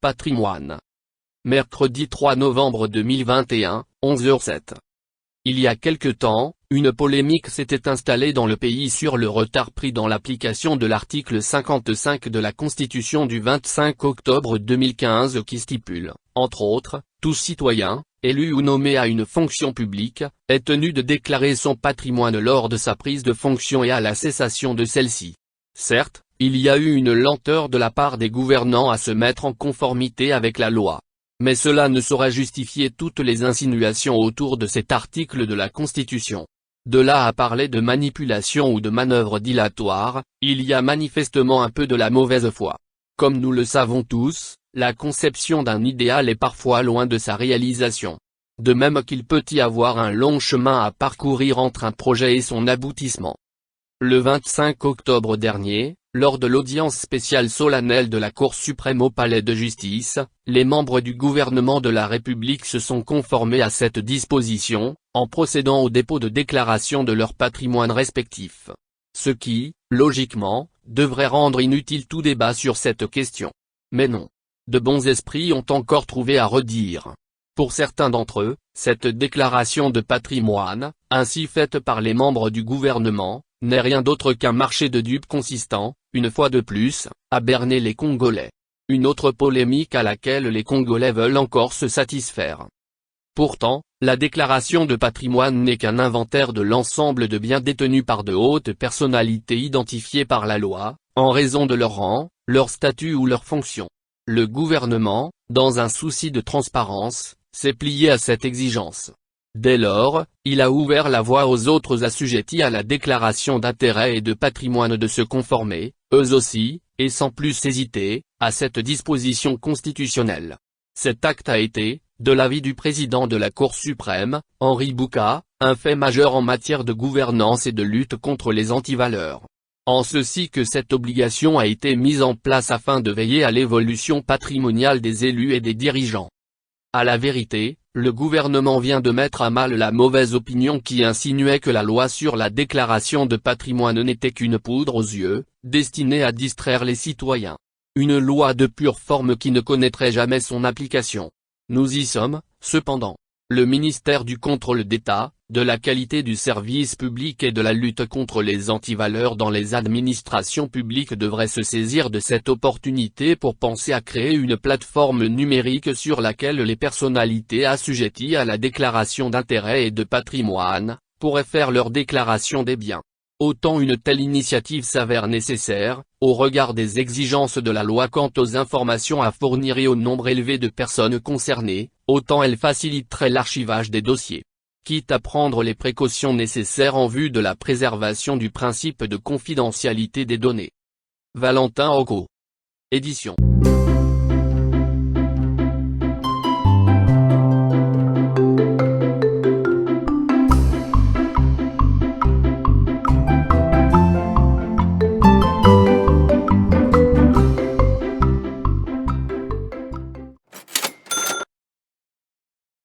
patrimoine. Mercredi 3 novembre 2021, 11h07. Il y a quelque temps, une polémique s'était installée dans le pays sur le retard pris dans l'application de l'article 55 de la Constitution du 25 octobre 2015 qui stipule, entre autres, tout citoyen, élu ou nommé à une fonction publique, est tenu de déclarer son patrimoine lors de sa prise de fonction et à la cessation de celle-ci. Certes, il y a eu une lenteur de la part des gouvernants à se mettre en conformité avec la loi. Mais cela ne saurait justifier toutes les insinuations autour de cet article de la Constitution. De là à parler de manipulation ou de manœuvre dilatoire, il y a manifestement un peu de la mauvaise foi. Comme nous le savons tous, la conception d'un idéal est parfois loin de sa réalisation. De même qu'il peut y avoir un long chemin à parcourir entre un projet et son aboutissement. Le 25 octobre dernier, lors de l'audience spéciale solennelle de la Cour suprême au Palais de justice, les membres du gouvernement de la République se sont conformés à cette disposition, en procédant au dépôt de déclaration de leur patrimoine respectif. Ce qui, logiquement, devrait rendre inutile tout débat sur cette question. Mais non. De bons esprits ont encore trouvé à redire. Pour certains d'entre eux, cette déclaration de patrimoine, ainsi faite par les membres du gouvernement, n'est rien d'autre qu'un marché de dupes consistant, une fois de plus, à berner les Congolais. Une autre polémique à laquelle les Congolais veulent encore se satisfaire. Pourtant, la déclaration de patrimoine n'est qu'un inventaire de l'ensemble de biens détenus par de hautes personnalités identifiées par la loi, en raison de leur rang, leur statut ou leur fonction. Le gouvernement, dans un souci de transparence, s'est plié à cette exigence. Dès lors, il a ouvert la voie aux autres assujettis à la déclaration d'intérêt et de patrimoine de se conformer, eux aussi, et sans plus hésiter, à cette disposition constitutionnelle. Cet acte a été, de l'avis du président de la Cour suprême, Henri Bouka, un fait majeur en matière de gouvernance et de lutte contre les antivaleurs. En ceci que cette obligation a été mise en place afin de veiller à l'évolution patrimoniale des élus et des dirigeants. À la vérité, le gouvernement vient de mettre à mal la mauvaise opinion qui insinuait que la loi sur la déclaration de patrimoine n'était qu'une poudre aux yeux, destinée à distraire les citoyens. Une loi de pure forme qui ne connaîtrait jamais son application. Nous y sommes, cependant. Le ministère du Contrôle d'État, de la qualité du service public et de la lutte contre les antivaleurs dans les administrations publiques devrait se saisir de cette opportunité pour penser à créer une plateforme numérique sur laquelle les personnalités assujetties à la déclaration d'intérêt et de patrimoine pourraient faire leur déclaration des biens. Autant une telle initiative s'avère nécessaire, au regard des exigences de la loi quant aux informations à fournir et au nombre élevé de personnes concernées, autant elle faciliterait l'archivage des dossiers. Quitte à prendre les précautions nécessaires en vue de la préservation du principe de confidentialité des données. Valentin Occo. Édition.